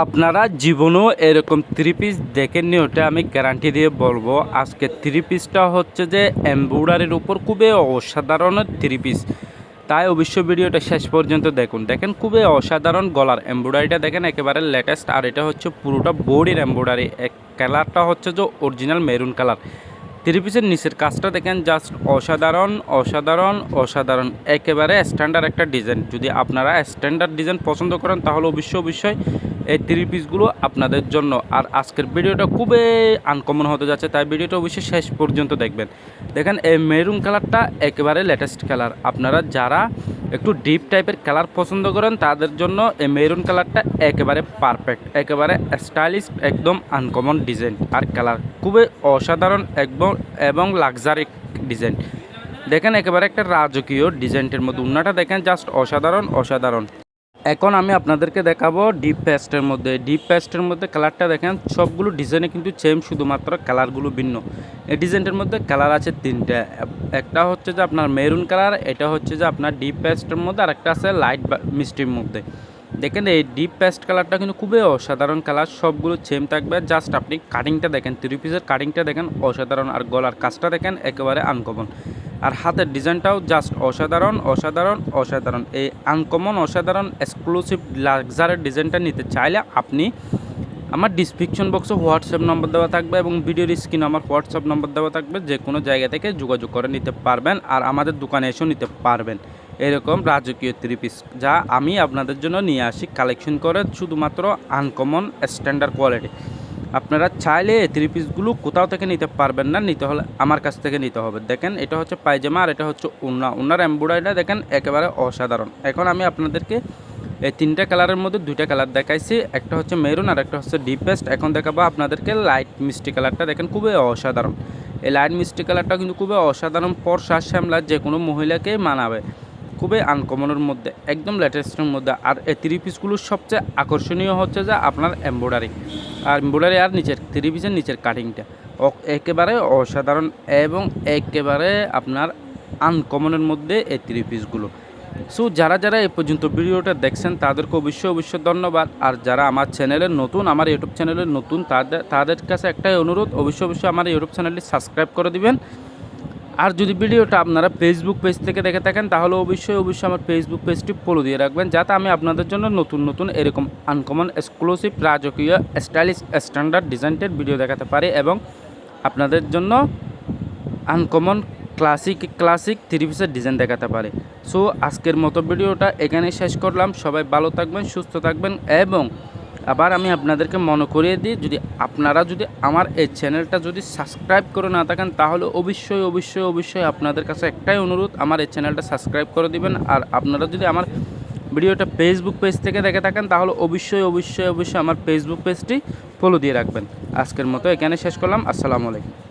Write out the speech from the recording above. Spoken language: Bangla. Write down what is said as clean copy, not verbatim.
আপনারা জীবনেও এরকম থ্রি পিস দেখেননি, ওটা আমি গ্যারান্টি দিয়ে বলবো। আজকে থ্রি পিসটা হচ্ছে যে এমব্রয়ডারির উপর খুবই অসাধারণ থ্রি পিস, তাই অবশ্যই ভিডিওটা শেষ পর্যন্ত দেখুন। দেখেন খুবই অসাধারণ গলার এমব্রয়ডারিটা দেখেন, একেবারে লেটেস্ট। আর এটা হচ্ছে পুরোটা বডির এমব্রয়ডারি। কালারটা হচ্ছে যে অরিজিনাল মেরুন কালার। থ্রি পিসের নিচের কাজটা দেখেন, জাস্ট অসাধারণ অসাধারণ অসাধারণ, একেবারে স্ট্যান্ডার্ড একটা ডিজাইন। যদি আপনারা স্ট্যান্ডার্ড ডিজাইন পছন্দ করেন তাহলে অবশ্যই এই থ্রি পিসগুলো আপনাদের জন্য। আর আজকের ভিডিওটা খুবই আনকমন হতে যাচ্ছে, তাই ভিডিওটা অবশ্যই শেষ পর্যন্ত দেখবেন। দেখেন এই মেরুন কালারটা একেবারে লেটেস্ট কালার। আপনারা যারা একটু ডিপ টাইপের কালার পছন্দ করেন তাদের জন্য এই মেরুন কালারটা একেবারে পারফেক্ট, একেবারে স্টাইলিশ, একদম আনকমন ডিজাইন আর কালার, খুবই অসাধারণ এবং লাক্সারি ডিজাইন। দেখেন একেবারে একটা রাজকীয় ডিজাইনের মধ্যে উন্নাটা দেখেন, জাস্ট অসাধারণ অসাধারণ। এখন আমি আপনাদেরকে দেখাবো ডিপ পেস্টের মধ্যে কালারটা দেখেন, সবগুলো ডিজাইনে কিন্তু সেম, শুধুমাত্র কালারগুলো ভিন্ন। এই ডিজাইনটার মধ্যে কালার আছে তিনটা। একটা হচ্ছে যে আপনার মেরুন কালার, এটা হচ্ছে যে আপনার ডিপ পেস্টের মধ্যে, আর একটা আছে লাইট মিষ্টির মধ্যে। দেখেন এই ডিপ পেস্ট কালারটা কিন্তু খুবই অসাধারণ কালার, সবগুলো সেম থাকবে। জাস্ট আপনি কাটিংটা দেখেন, থ্রি পিসের কাটিংটা দেখেন অসাধারণ, আর গলার কাজটা দেখেন একেবারে আনকমন, আর হাতের ডিজাইনটাও জাস্ট অসাধারণ অসাধারণ অসাধারণ। এই আনকমন অসাধারণ এক্সক্লুসিভ লাক্সারি ডিজাইনটা নিতে চাইলে আপনি আমার ডিসক্রিপশন বক্সে হোয়াটসঅ্যাপ নম্বর দেওয়া থাকবে এবং ভিডিওর স্ক্রিনে আমার হোয়াটসঅ্যাপ নম্বর দেওয়া থাকবে, যে কোনো জায়গা থেকে যোগাযোগ করে নিতে পারবেন, আর আমাদের দোকানে এসেও নিতে পারবেন। এরকম রাজকীয় থ্রি পিস যা আমি আপনাদের জন্য নিয়ে আসি কালেকশন করে, শুধুমাত্র আনকমন স্ট্যান্ডার্ড কোয়ালিটি। আপনারা চাইলে এই থ্রি পিসগুলো কোথাও থেকে নিতে পারবেন না, নিতে হলে আমার কাছ থেকে নিতে হবে। দেখেন এটা হচ্ছে পায়জামা, আর এটা হচ্ছে ওনার এমব্রয়ডারিটা দেখেন একেবারে অসাধারণ। এখন আমি আপনাদেরকে এই তিনটা কালারের মধ্যে দুইটা কালার দেখাইছি, একটা হচ্ছে মেরুন আর একটা হচ্ছে ডিপ পেস্ট। এখন দেখাবো আপনাদেরকে লাইট মিষ্টি কালারটা, দেখেন খুবই অসাধারণ। এই লাইট মিষ্টি কালারটা কিন্তু খুবই অসাধারণ, পরশা শ্যামলা যে কোনো মহিলাকেই মানাবে, খুবই আনকমনের মধ্যে, একদম লেটেস্টের মধ্যে। আর এই থ্রি পিসগুলোর সবচেয়ে আকর্ষণীয় হচ্ছে যে আপনার এমব্রয়ডারি আর নিচের থ্রি পিসের নিচের কাটিংটা একেবারে অসাধারণ এবং একেবারে আপনার আনকমনের মধ্যে এই থ্রি পিসগুলো। সো যারা এই পর্যন্ত ভিডিওটা দেখছেন তাদেরকে অবশ্যই ধন্যবাদ। আর যারা আমার চ্যানেলের নতুন, আমার ইউটিউব চ্যানেলের নতুন, তাদের কাছে একটাই অনুরোধ, অবশ্যই আমার ইউটিউব চ্যানেলটি সাবস্ক্রাইব করে দিবেন। আর যদি ভিডিওটা আপনারা ফেসবুক পেজ থেকে দেখে থাকেন তাহলে অবশ্যই আমার ফেসবুক পেজটি ফলো দিয়ে রাখবেন, যাতে আমি আপনাদের জন্য নতুন এরকম আনকমন এক্সক্লুসিভ রাজকীয় স্টাইলিশ স্ট্যান্ডার্ড ডিজাইনের ভিডিও দেখাতে পারি এবং আপনাদের জন্য আনকমন ক্লাসিক থ্রি পিসের ডিজাইন দেখাতে পারে। সো আজকের মতো ভিডিওটা এখানে শেষ করলাম। সবাই ভালো থাকবেন, সুস্থ থাকবেন, এবং আবার আমি আপনাদেরকে মনে করিয়ে দিই, আপনারা আমার এই চ্যানেলটা সাবস্ক্রাইব করে না থাকেন তাহলে অবশ্যই আপনাদের কাছে একটাই অনুরোধ, আমার এই চ্যানেলটা সাবস্ক্রাইব করে দিবেন। আর আপনারা যদি আমার ভিডিওটা ফেসবুক পেজ থেকে দেখে থাকেন তাহলে অবশ্যই আমার ফেসবুক পেজটি ফলো দিয়ে রাখবেন। আজকের মতো এখানে শেষ করলাম। আসসালামু আলাইকুম।